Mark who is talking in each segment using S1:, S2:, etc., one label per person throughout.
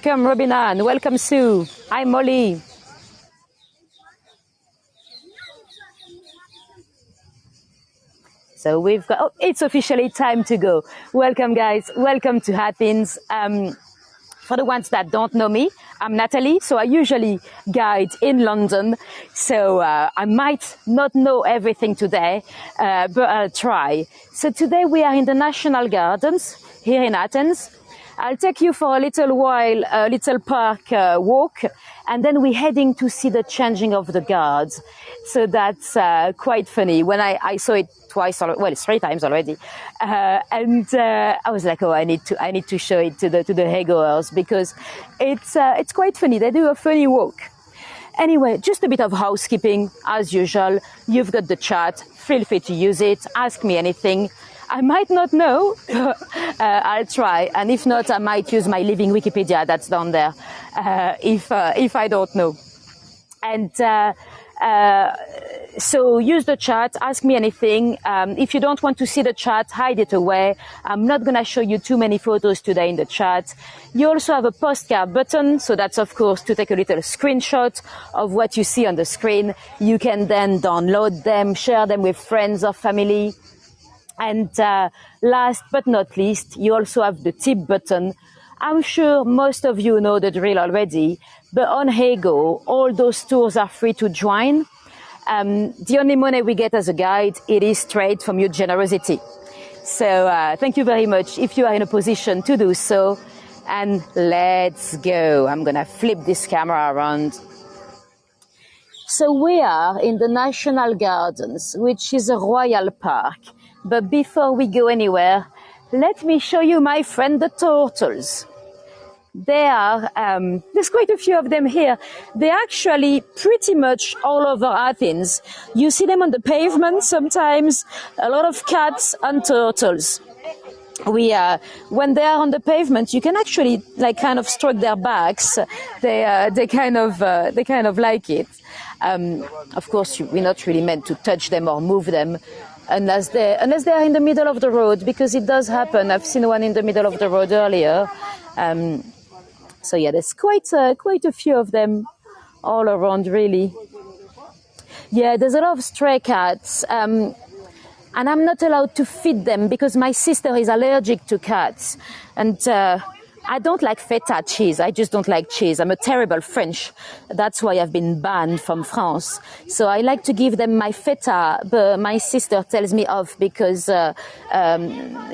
S1: Welcome, Robinan. Welcome, Sue. Hi, Molly. So we've got, oh, it's officially time to go. Welcome, guys. Welcome to Athens. For the ones that don't know me, I'm Nathalie. So I usually guide in London. So I might not know everything today, but I'll try. So today we are in the National Gardens here in Athens. I'll take you for a little while, a little park walk, and then we're heading to see the changing of the guards. So that's quite funny. When I saw it twice, well, 3 times already, and I was like, oh, I need to show it to the haygoers because it's quite funny. They do a funny walk. Anyway, just a bit of housekeeping as usual. You've got the chat. Feel free to use it. Ask me anything. I might not know. I'll try, and if not, I might use my living Wikipedia that's down there if I don't know. And so use the chat, ask me anything. If you don't want to see the chat, hide it away. I'm not going to show you too many photos today in the chat. You also have a postcard button, so that's of course to take a little screenshot of what you see on the screen. You can then download them, share them with friends or family. And last but not least, you also have the tip button. I'm sure most of you know the drill already, but on Heygo, all those tours are free to join. The only money we get as a guide, it is straight from your generosity. So thank you very much if you are in a position to do so. And let's go. I'm going to flip this camera around. So we are in the National Gardens, which is a royal park. But before we go anywhere, let me show you my friend the turtles. They are, there's quite a few of them here. They're actually pretty much all over Athens. You see them on the pavement sometimes, a lot of cats and turtles. When they are on the pavement, you can actually like kind of stroke their backs. They kind of like it. Of course, we're not really meant to touch them or move them. Unless they are in the middle of the road, because it does happen. I've seen one in the middle of the road earlier. So yeah, there's quite a few of them all around, really. Yeah, there's a lot of stray cats, and I'm not allowed to feed them because my sister is allergic to cats, and I don't like feta cheese. I just don't like cheese. I'm a terrible French. That's why I've been banned from France. So I like to give them my feta, but my sister tells me off because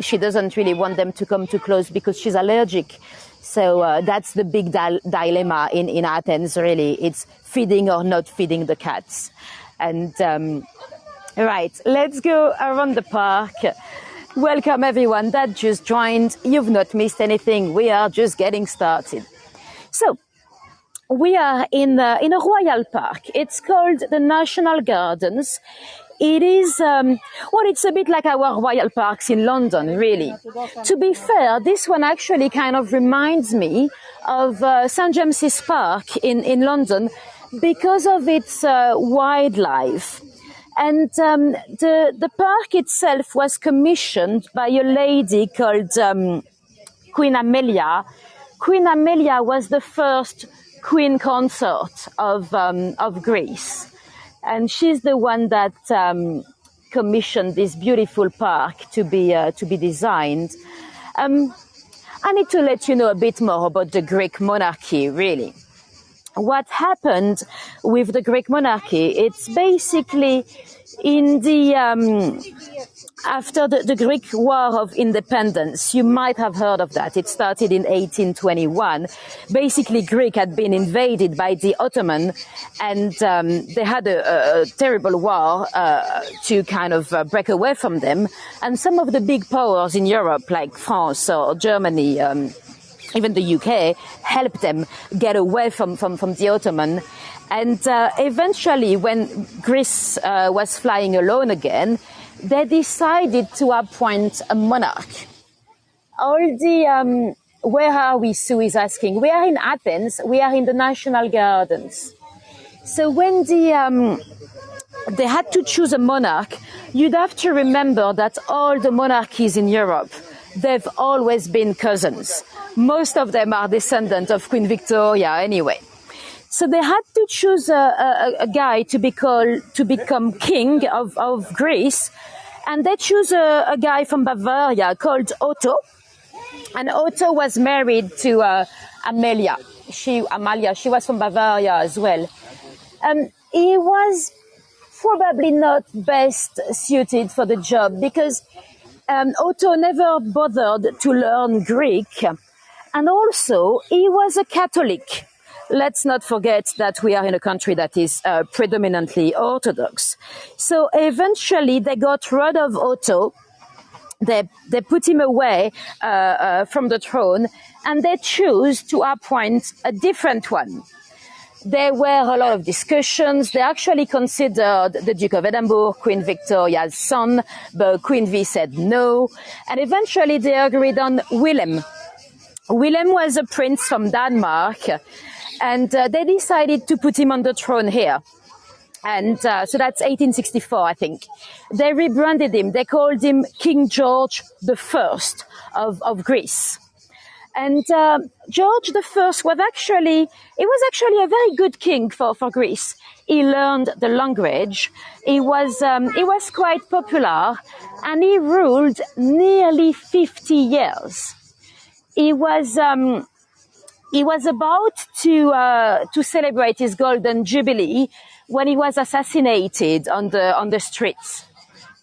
S1: she doesn't really want them to come too close because she's allergic. So that's the big dilemma in Athens, really. It's feeding or not feeding the cats. And right, let's go around the park. Welcome everyone that just joined. You've not missed anything. We are just getting started. So we are in a royal park. It's called the National Gardens. It is, it's a bit like our royal parks in London, really. To be fair, this one actually kind of reminds me of St. James's Park in London because of its wildlife. And the park itself was commissioned by a lady called Queen Amelia. Queen Amelia was the first queen consort of Greece, and she's the one that commissioned this beautiful park to be designed. I need to let you know a bit more about the Greek monarchy, really. What happened with the Greek monarchy? It's basically in the after the Greek War of Independence. You might have heard of that. It started in 1821. Basically, Greece had been invaded by the Ottoman, and they had a terrible war to kind of break away from them. And some of the big powers in Europe, like France or Germany, even the UK, helped them get away from the Ottoman. And eventually, when Greece was flying alone again, they decided to appoint a monarch. Where are we, Sue is asking? We are in Athens. We are in the National Gardens. So when they had to choose a monarch, you'd have to remember that all the monarchies in Europe, they've always been cousins. most of them are descendants of Queen Victoria anyway. So they had to choose a guy to become king of Greece, and they chose a guy from Bavaria called Otto. And Otto was married to Amalia. She was from Bavaria as well. He was probably not best suited for the job because Otto never bothered to learn Greek. And also, he was a Catholic. Let's not forget that we are in a country that is predominantly Orthodox. So eventually, they got rid of Otto. They put him away from the throne, and they chose to appoint a different one. There were a lot of discussions. They actually considered the Duke of Edinburgh, Queen Victoria's son, but Queen V said no. And eventually they agreed on Willem. Willem was a prince from Denmark, and they decided to put him on the throne here. And so that's 1864, I think. They rebranded him. They called him King George I of Greece. And George I was actually a very good king for Greece. He learned the language. He was quite popular, and he ruled nearly 50 years. He was about to celebrate his golden jubilee when he was assassinated on the streets.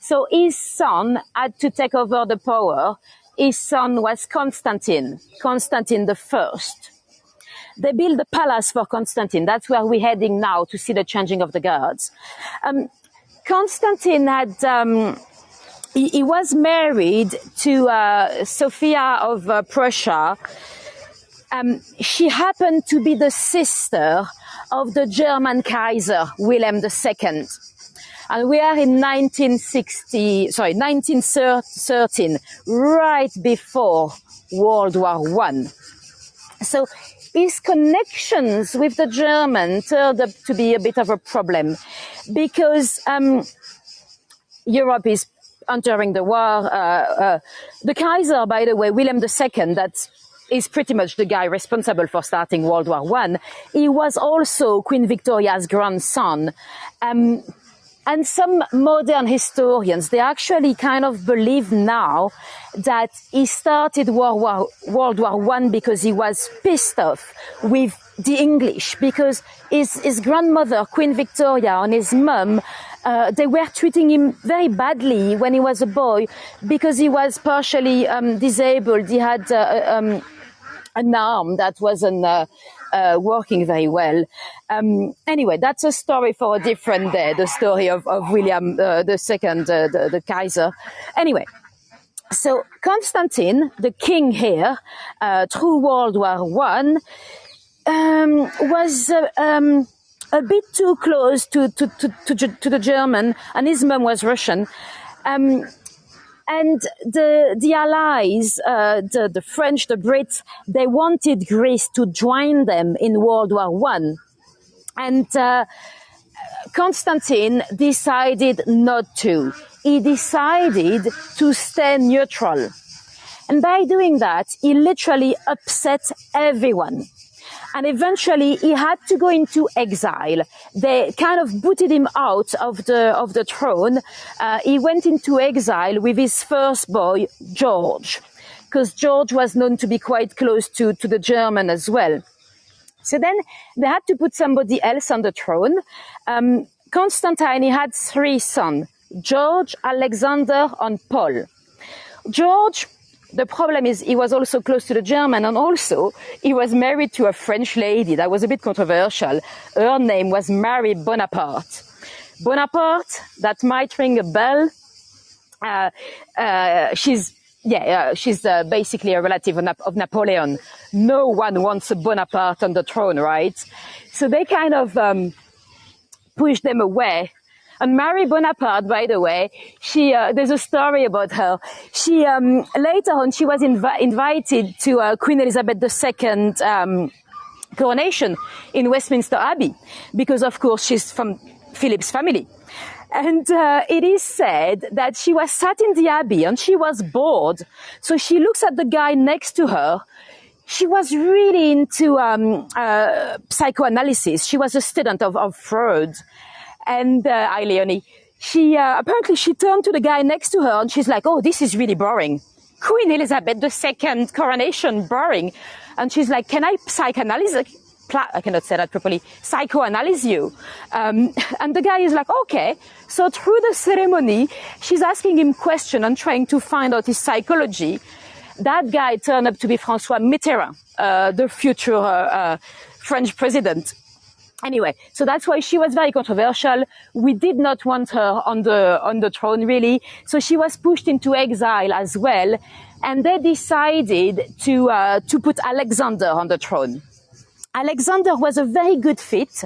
S1: So his son had to take over the power. His son was Constantine I. They built a palace for Constantine. That's where we're heading now to see the changing of the guards. Constantine had, he was married to Sophia of Prussia. She happened to be the sister of the German Kaiser, Wilhelm II. And we are in 1913, right before World War I. So his connections with the Germans turned up to be a bit of a problem because Europe is entering the war. The Kaiser, by the way, Wilhelm II, that is pretty much the guy responsible for starting World War I. He was also Queen Victoria's grandson. And some modern historians, they actually kind of believe now that he started World War I because he was pissed off with the English, because his grandmother, Queen Victoria, and his mum, they were treating him very badly when he was a boy because he was partially disabled. He had an arm that wasn't working very well. Anyway, that's a story for a different day, the story of William II, the Kaiser. Anyway, so Constantine, the king here, through World War I, was a bit too close to the German, and his mum was Russian. And the Allies, the French, the Brits, they wanted Greece to join them in World War I. And Constantine decided not to. He decided to stay neutral. And by doing that, he literally upset everyone. And eventually he had to go into exile. They kind of booted him out of the throne. He went into exile with his first boy, George, because George was known to be quite close to the German as well. So then they had to put somebody else on the throne. Constantine, he had 3 sons, George, Alexander, and Paul. George, the problem is he was also close to the German, and also he was married to a French lady that was a bit controversial. Her name was Mary Bonaparte. Bonaparte, that might ring a bell. She's basically a relative of Napoleon. No one wants a Bonaparte on the throne, right? So they kind of pushed them away. And Mary Bonaparte, by the way, there's a story about her. She, later on, she was invited to Queen Elizabeth II coronation in Westminster Abbey, because of course she's from Philip's family. And it is said that she was sat in the Abbey and she was bored. So she looks at the guy next to her. she was really into psychoanalysis. She was a student of Freud. And hi, Leonie. She apparently she turned to the guy next to her and she's like, "Oh, this is really boring. Queen Elizabeth II coronation, boring." And she's like, "Can I psychoanalyze?" I cannot say that properly. Psychoanalyze you. And the guy is like, "Okay." So through the ceremony, she's asking him questions and trying to find out his psychology. That guy turned up to be François Mitterrand, the future French president. Anyway, so that's why she was very controversial. We did not want her on the throne, really. So she was pushed into exile as well. And they decided to put Alexander on the throne. Alexander was a very good fit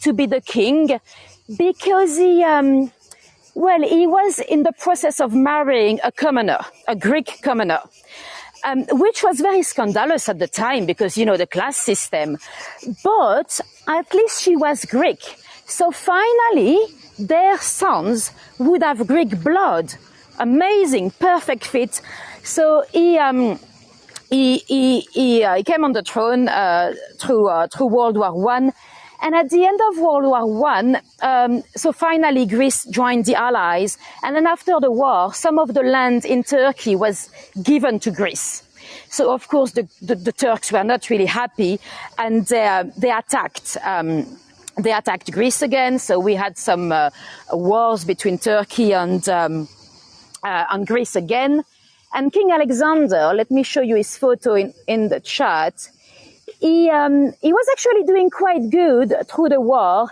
S1: to be the king because he was in the process of marrying a commoner, a Greek commoner. Which was very scandalous at the time because, you know, the class system. But at least she was Greek. So finally, their sons would have Greek blood. Amazing, perfect fit. So he came on the throne through World War One. And at the end of World War One, so finally Greece joined the Allies. And then after the war, some of the land in Turkey was given to Greece. So of course the Turks were not really happy, and they attacked Greece again. So we had some wars between Turkey and Greece again. And King Alexander, let me show you his photo in the chat. He was actually doing quite good through the war.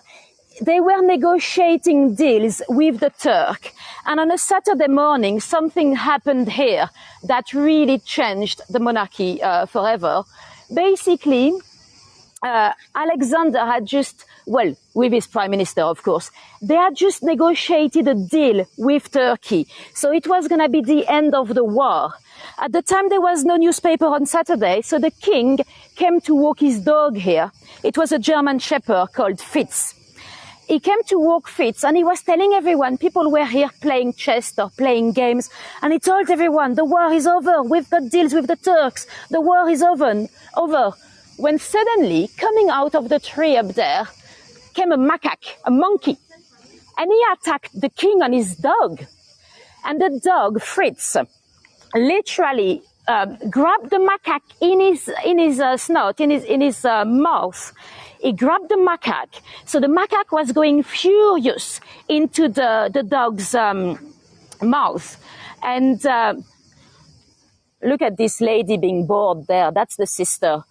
S1: They were negotiating deals with the Turk. And on a Saturday morning, something happened here that really changed the monarchy forever. Basically, Alexander had just, well, with his prime minister, of course, they had just negotiated a deal with Turkey. So it was going to be the end of the war. At the time, there was no newspaper on Saturday, so the king came to walk his dog here. It was a German shepherd called Fitz. He came to walk Fitz, and he was telling everyone, people were here playing chess or playing games, and he told everyone, the war is over, we've got deals with the Turks, the war is over. When suddenly, coming out of the tree up there, came a macaque, a monkey, and he attacked the king and his dog. And the dog, Fritz, literally grabbed the macaque in his snout, in his mouth. He grabbed the macaque. So the macaque was going furious into the dog's mouth. And look at this lady being bored there. That's the sister.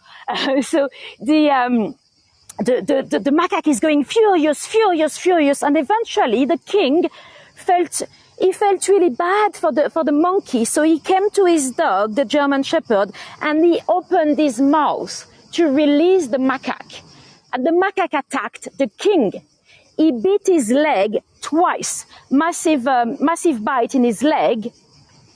S1: So the macaque is going furious. And eventually the king felt really bad for the monkey. So he came to his dog, the German shepherd, and he opened his mouth to release the macaque. And the macaque attacked the king. He bit his leg twice. Massive bite in his leg.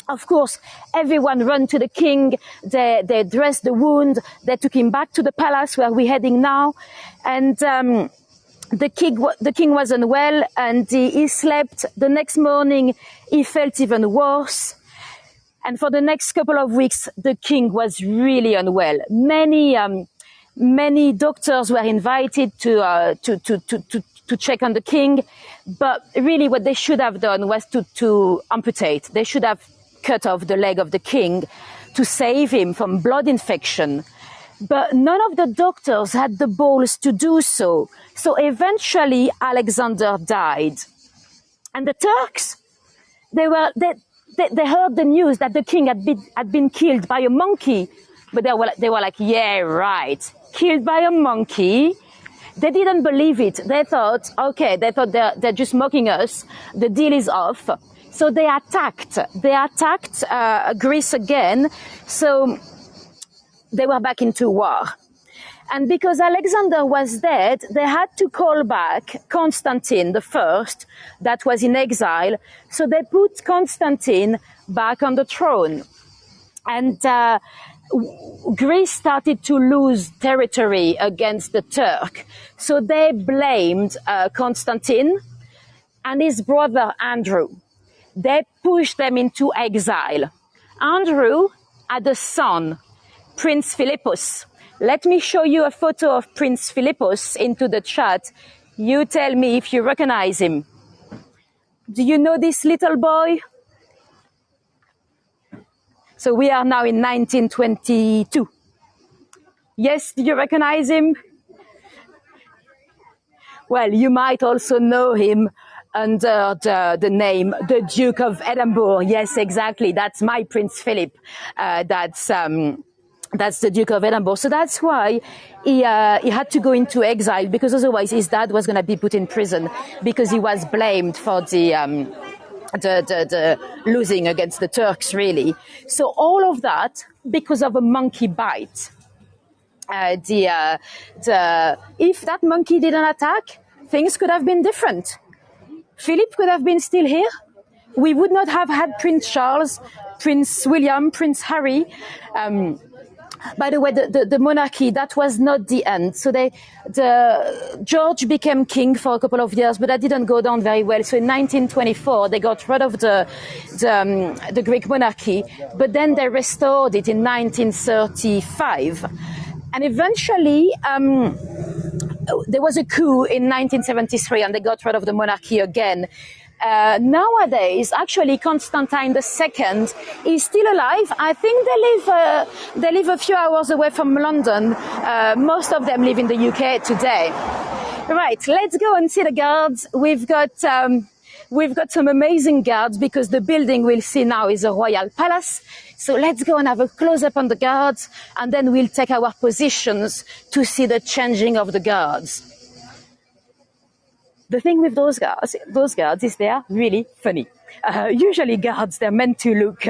S1: Of course, everyone ran to the king. They dressed the wound. They took him back to the palace where we're heading now. And the king was unwell, and he slept. The next morning, he felt even worse. And for the next couple of weeks, the king was really unwell. Many doctors were invited to check on the king, but really what they should have done was to amputate. They should have cut off the leg of the king to save him from blood infection. But none of the doctors had the balls to do so. So eventually Alexander died. And the Turks, they heard the news that the king had been killed by a monkey. But they were like, yeah, right. Killed by a monkey. They didn't believe it. They thought they're just mocking us. The deal is off. So they attacked Greece again. So they were back into war. And because Alexander was dead, they had to call back Constantine I, that was in exile. So they put Constantine back on the throne. And Greece started to lose territory against the Turk. So they blamed Constantine and his brother Andrew. They pushed them into exile. Andrew had a son Prince Philippus. Let me show you a photo of Prince Philippus into the chat. You tell me if you recognize him. Do you know this little boy? So we are now in 1922. Yes, do you recognize him? Well, you might also know him under the name the Duke of Edinburgh. Yes, exactly. That's my Prince Philip. That's the Duke of Edinburgh. So that's why he had to go into exile, because otherwise his dad was going to be put in prison because he was blamed for the losing against the Turks, really. So all of that because of a monkey bite. If that monkey didn't attack, things could have been different. Philip could have been still here. We would not have had Prince Charles, Prince William, Prince Harry. By the way, the monarchy, that was not the end. So George became king for a couple of years, but that didn't go down very well. So in 1924, they got rid of the Greek monarchy, but then they restored it in 1935. And eventually, there was a coup in 1973, and they got rid of the monarchy again. Nowadays, actually, Constantine II is still alive. I think they live a few hours away from London. Most of them live in the UK today. Right, let's go and see the guards. We've got some amazing guards, because the building we'll see now is a royal palace. So let's go and have a close-up on the guards, and then we'll take our positions to see the changing of the guards. The thing with those guards is they are really funny. Usually guards, they're meant to look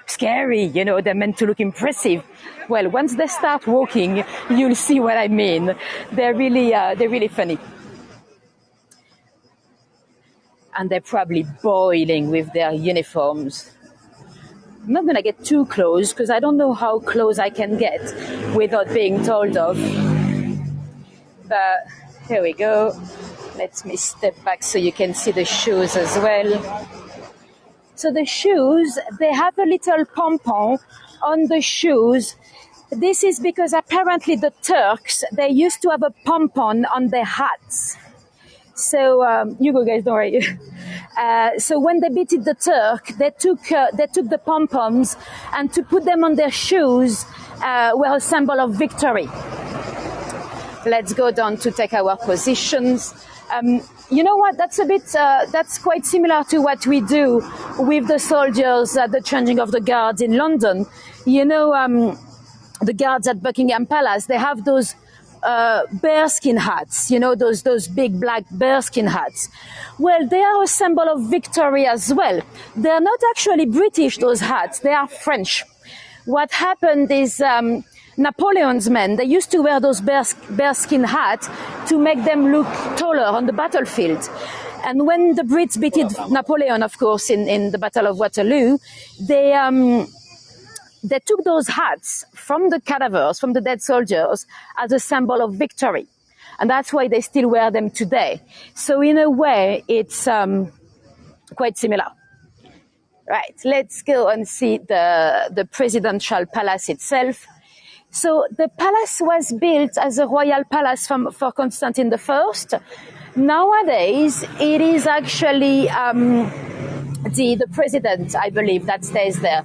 S1: scary, they're meant to look impressive. Well, once they start walking, you'll see what I mean. They're really funny. And they're probably boiling with their uniforms. I'm not going to get too close, because I don't know how close I can get without being told off. But here we go. Let me step back so you can see the shoes as well. So the shoes, they have a little pompon on the shoes. This is because apparently the Turks, they used to have a pompon on their hats. So, you go guys, don't worry. So when they beat the Turk, they took the pom-poms, and to put them on their shoes were a symbol of victory. Let's go down to take our positions. You know what? That's quite similar to what we do with the soldiers at the changing of the guards in London. The guards at Buckingham Palace, they have those bearskin hats, those big black bearskin hats. Well, they are a symbol of victory as well. They're not actually British, those hats. They are French. What happened is Napoleon's men, they used to wear those bearskin hats to make them look taller on the battlefield. And when the Brits beat Napoleon, of course, in the Battle of Waterloo, they took those hats from the cadavers, from the dead soldiers, as a symbol of victory. And that's why they still wear them today. So in a way, it's quite similar. Right, let's go and see the presidential palace itself. So the palace was built as a royal palace for Constantine I. Nowadays, it is actually the president, I believe, that stays there.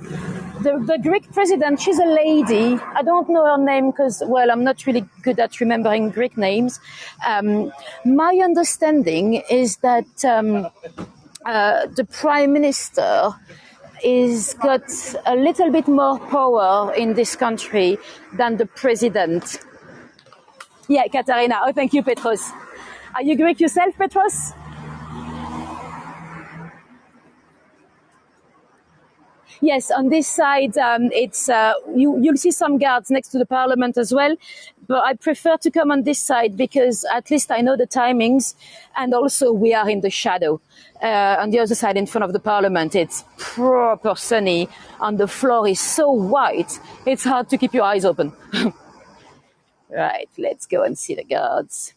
S1: The Greek president, she's a lady. I don't know her name because, well, I'm not really good at remembering Greek names. My understanding is that the prime minister is got a little bit more power in this country than the president. Yeah, Katarina. Oh, thank you, Petros. Are you Greek yourself, Petros? Yes, on this side, it's you'll see some guards next to the parliament as well. But I prefer to come on this side because at least I know the timings, and also we are in the shadow. On the other side, in front of the parliament, it's proper sunny, and the floor is so white, it's hard to keep your eyes open. Right, let's go and see the guards.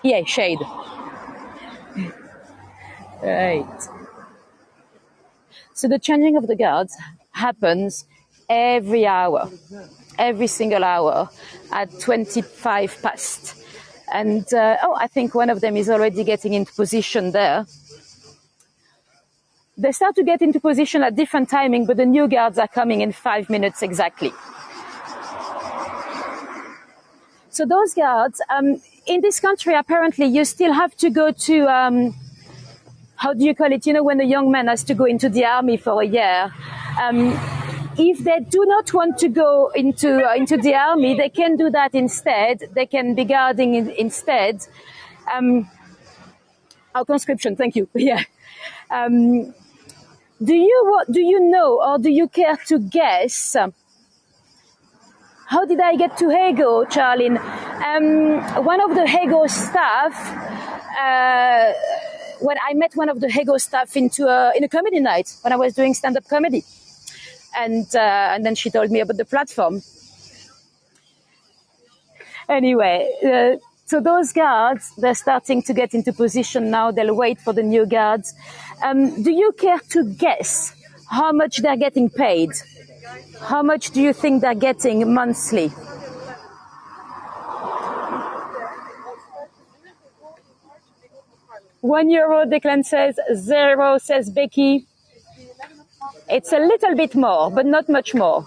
S1: Yeah, shade. Right. So the changing of the guards happens every hour, every single hour at 25 past. And, I think one of them is already getting into position there. They start to get into position at different timing, but the new guards are coming in 5 minutes exactly. So those guards, in this country, apparently, you still have to go to, how do you call it? When a young man has to go into the army for a year. If they do not want to go into the army, they can do that instead. They can be guarding instead. Conscription, thank you. Yeah. Do you know, or do you care to guess? How did I get to Hego, Charlene? One of the Hego staff, when I met one of the Hego staff in a comedy night when I was doing stand-up comedy. And then she told me about the platform. Anyway, so those guards, they're starting to get into position now. They'll wait for the new guards. Do you care to guess how much they're getting paid? How much do you think they're getting monthly? €1, Declan says. 0, says Becky. It's a little bit more, but not much more.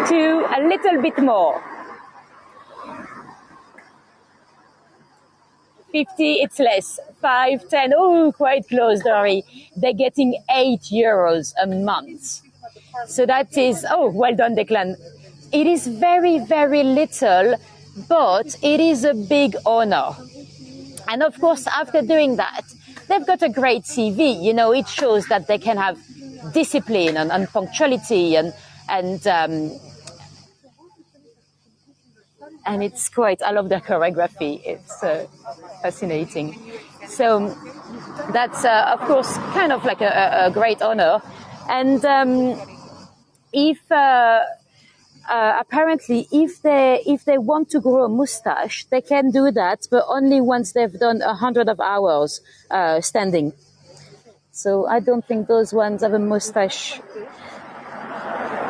S1: To a little bit more. 50, it's less. 5, 10, quite close, Dory. They're getting €8 a month. So that is, well done, Declan. It is very, very little, but it is a big honor. And of course, after doing that, they've got a great CV. It shows that they can have discipline and punctuality and it's quite, I love their choreography. It's fascinating. So that's, of course, kind of like a great honor. And apparently, if they want to grow a mustache, they can do that, but only once they've done 100 of hours standing. So I don't think those ones have a mustache.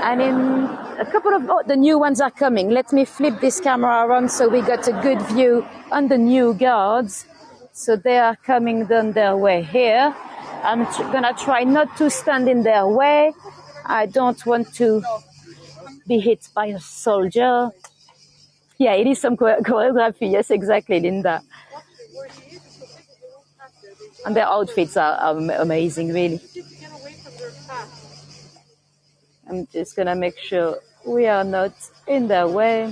S1: And in a couple of the new ones are coming. Let me flip this camera around so we got a good view on the new guards. So they are coming down their way here. I'm gonna try not to stand in their way. I don't want to be hit by a soldier. Yeah, it is some choreography. Yes, exactly, Linda. And their outfits are amazing, really. I'm just going to make sure we are not in their way.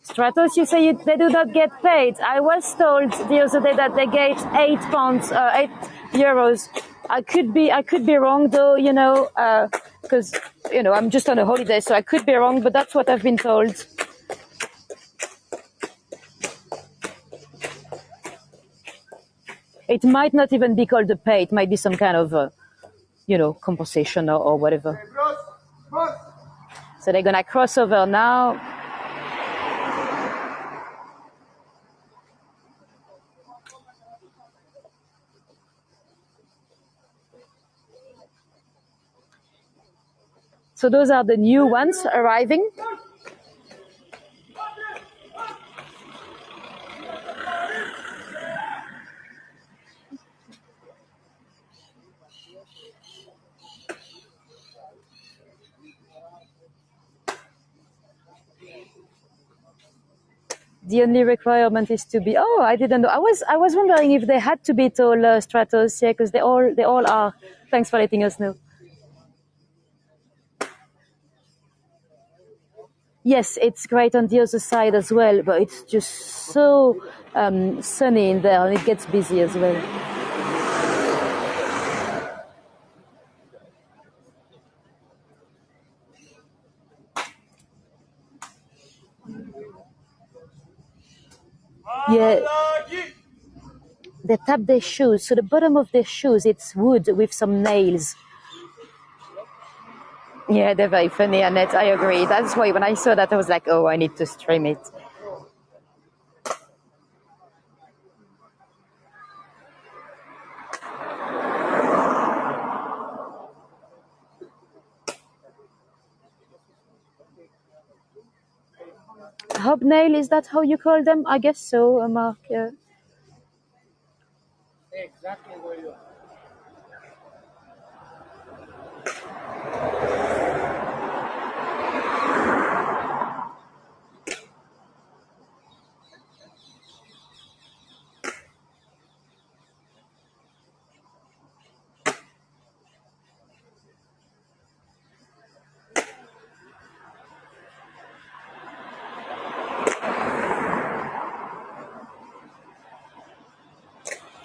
S1: Stratos, you say they do not get paid. I was told the other day that they get €8. I could be wrong though, because, I'm just on a holiday, so I could be wrong, but that's what I've been told. It might not even be called a pay. It might be some kind of, compensation or whatever. So they're going to cross over now. So those are the new ones arriving. The only requirement is to be. Oh, I didn't know. I was wondering if they had to be tall, Stratos. Yeah, because they all are. Thanks for letting us know. Yes, it's great on the other side as well, but it's just so sunny in there, and it gets busy as well. Yeah, they tap their shoes. So the bottom of their shoes, it's wood with some nails. Yeah, they're very funny, Annette. I agree. That's why when I saw that, I was like, oh, I need to stream it. hobnail, is that how you call them? I guess so, Mark. Yeah.
S2: Exactly where you are.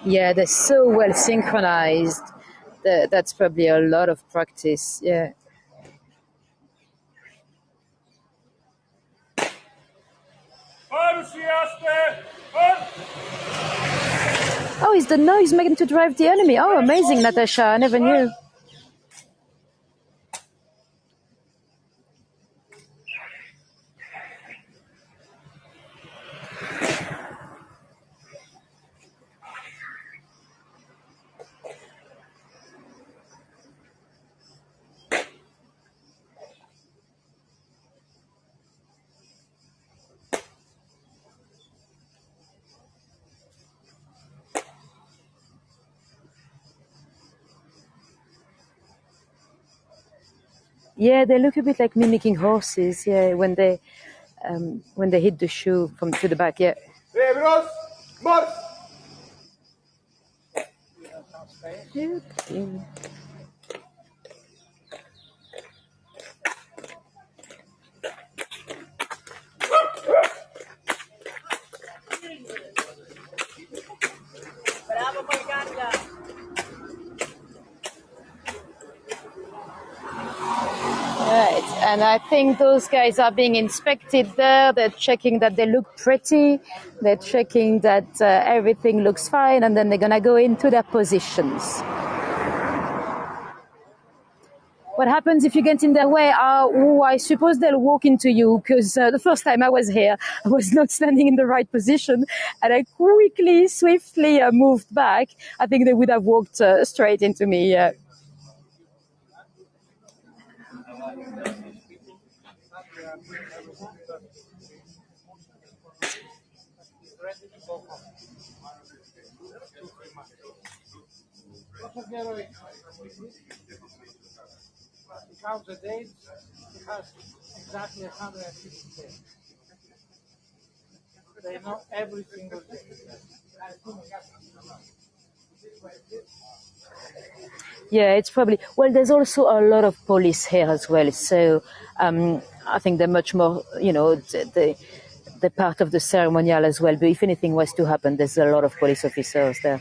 S1: Yeah, they're so well synchronized. That's probably a lot of practice. Yeah. Oh, is the noise making to drive the enemy? Oh, amazing, Natasha. I never knew. Yeah, they look a bit like mimicking horses. Yeah, when they hit the shoe from to the back. Yeah. Right, and I think those guys are being inspected there. They're checking that they look pretty. They're checking that everything looks fine, and then they're gonna go into their positions. What happens if you get in their way? I suppose they'll walk into you, because the first time I was here, I was not standing in the right position, and I quickly, swiftly moved back. I think they would have walked straight into me.
S2: He counts the days, he has exactly 150 days. They know every single day.
S1: Yeah, it's probably, well, there's also a lot of police here as well. So I think they're much more, they're part of the ceremonial as well. But if anything was to happen, there's a lot of police officers there.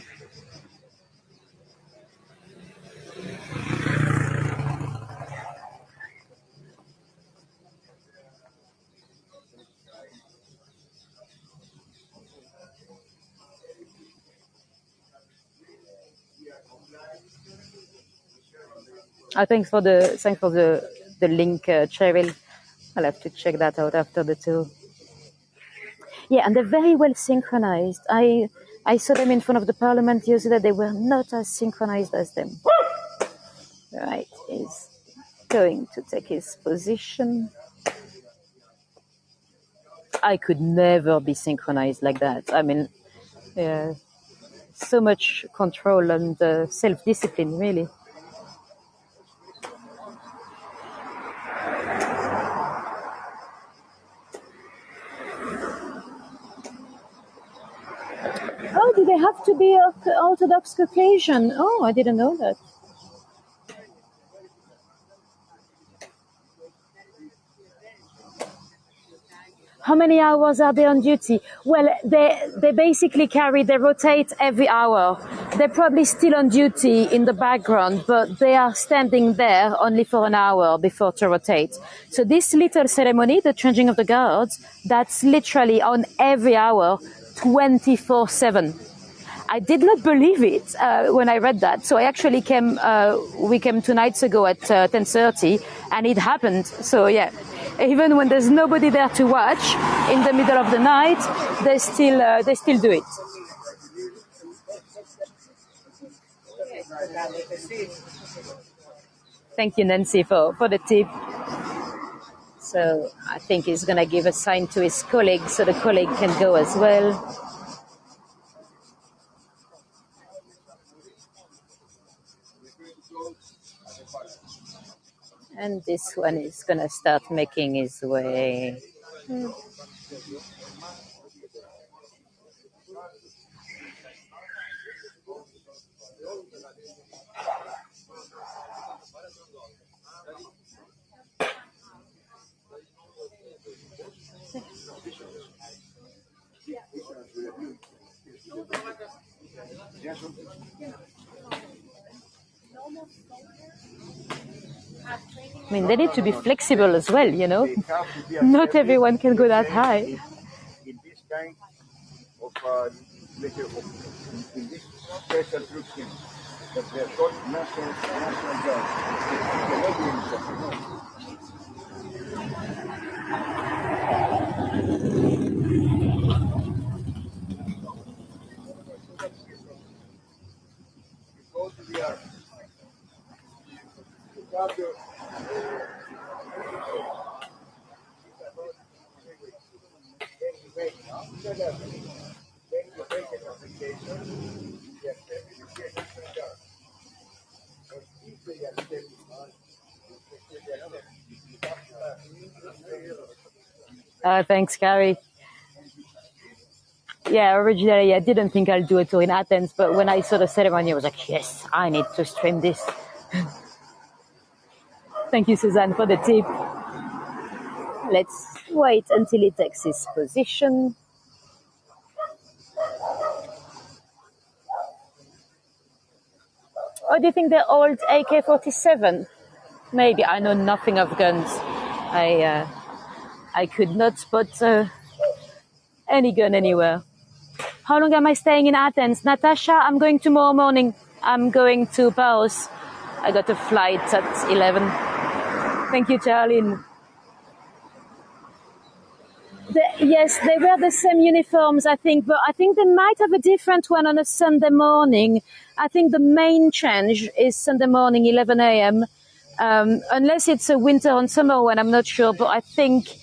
S1: Thanks for the link, Cheryl. I'll have to check that out after the tour. Yeah, and they're very well synchronized. I saw them in front of the parliament yesterday. They were not as synchronized as them. Right, he's going to take his position. I could never be synchronized like that. I mean, yeah, so much control and self-discipline, really. Oh, do they have to be Orthodox Caucasian? Oh, I didn't know that. How many hours are they on duty? Well, they basically they rotate every hour. They're probably still on duty in the background, but they are standing there only for an hour before to rotate. So this little ceremony, the changing of the guards, that's literally on every hour, 24/7. I did not believe it when I read that. So I actually we came 2 nights ago at 10:30, and it happened. So yeah, even when there's nobody there to watch in the middle of the night, they still do it. Thank you, Nancy, for the tip. So I think he's going to give a sign to his colleague so the colleague can go as well. And this one is going to start making his way. I mean, they need to be flexible as well, you know. Not everyone can go that high.
S3: In this kind of, in this special troop team, that they're called national guard. They cannot be in the go to the army. You have your then you make an application, you accept it, you get a national guard. But if they accept it,
S1: Thanks, Gary. Yeah, originally I didn't think I'll do a tour in Athens, but when I saw the ceremony, I was like, yes, I need to stream this. Thank you, Suzanne, for the tip. Let's wait until he takes his position. Oh, do you think they're old AK-47? Maybe. I know nothing of guns. I could not spot any gun anywhere. How long am I staying in Athens? Natasha, I'm going tomorrow morning. I'm going to Paros. I got a flight at 11. Thank you, Charlene. Yes, they wear the same uniforms, I think, but I think they might have a different one on a Sunday morning. I think the main change is Sunday morning, 11 a.m., unless it's a winter and summer one, I'm not sure, but I think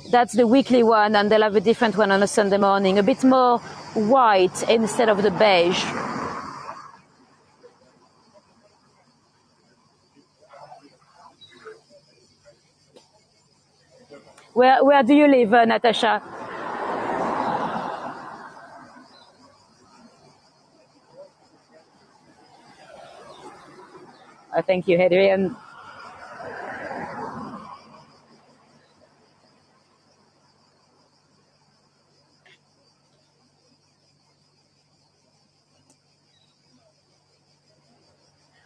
S1: that's the weekly one, and they'll have a different one on a Sunday morning, a bit more white instead of the beige. Where do you live, Natasha? Thank you, Adrian.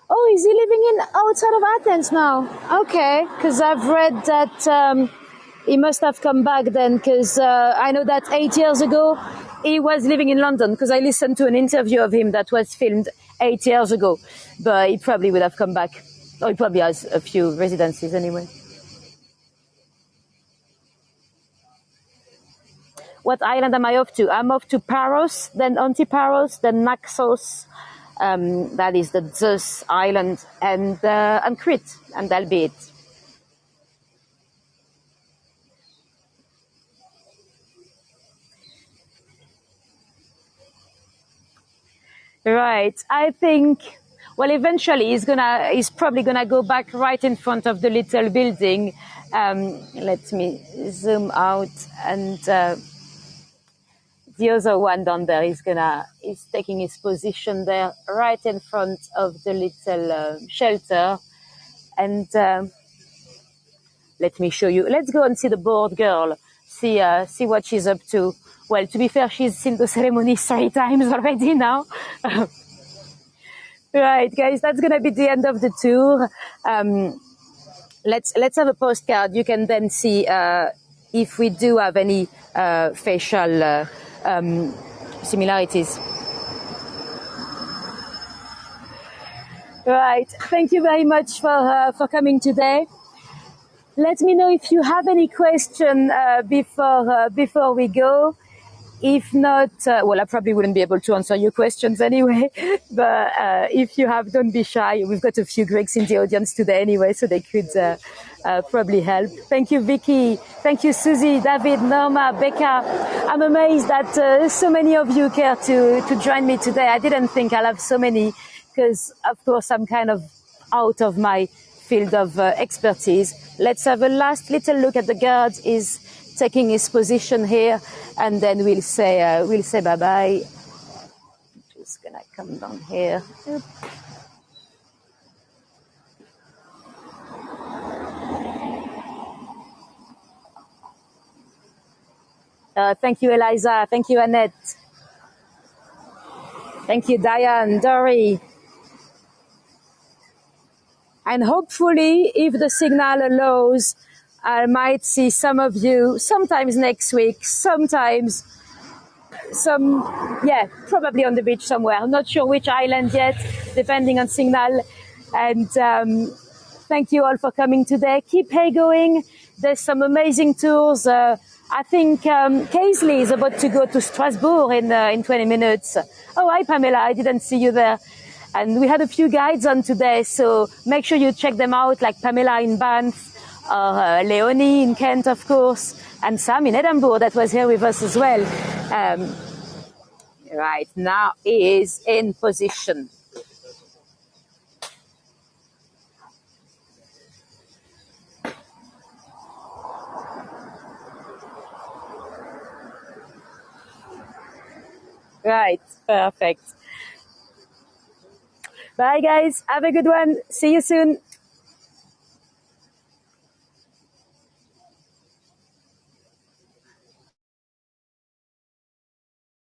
S1: Oh, is he living in outside of Athens now? Okay, because I've read that he must have come back then, because I know that 8 years ago he was living in London, because I listened to an interview of him that was filmed 8 years ago, but he probably would have come back. Or he probably has a few residencies anyway. What island am I off to? I'm off to Paros, then Antiparos, then Naxos. That is the Zeus island, and Crete, and that'll be it. Right. I think, well, eventually he's probably gonna go back right in front of the little building. Let me zoom out, and the other one down there is taking his position there right in front of the little shelter. And let me show you. Let's go and see the board girl. See what she's up to. Well, to be fair, she's seen the ceremony 3 times already now. Right, guys, that's going to be the end of the tour. Let's have a postcard. You can then see if we do have any facial similarities. Right, thank you very much for coming today. Let me know if you have any question before we go. If not, well, I probably wouldn't be able to answer your questions anyway. But if you have, don't be shy. We've got a few Greeks in the audience today anyway, so they could probably help. Thank you, Vicky. Thank you, Susie, David, Norma, Becca. I'm amazed that so many of you care to join me today. I didn't think I'll have so many because, of course, I'm kind of out of my field of expertise. Let's have a last little look at the guard. Is taking his position here, and then we'll say bye bye. Just gonna come down here. Oop. Thank you, Eliza. Thank you, Annette. Thank you, Diane, Dory. And hopefully, if the signal allows, I might see some of you sometimes next week, sometimes probably on the beach somewhere. I'm not sure which island yet, depending on signal. And thank you all for coming today. Keep going. There's some amazing tours. I think Casely is about to go to Strasbourg in 20 minutes. Oh, hi, Pamela. I didn't see you there. And we had a few guides on today, so make sure you check them out, like Pamela in Banff, or Leonie in Kent, of course, and Sam in Edinburgh that was here with us as well. Right, now he is in position. Right, perfect. Bye, guys. Have a good one. See you soon.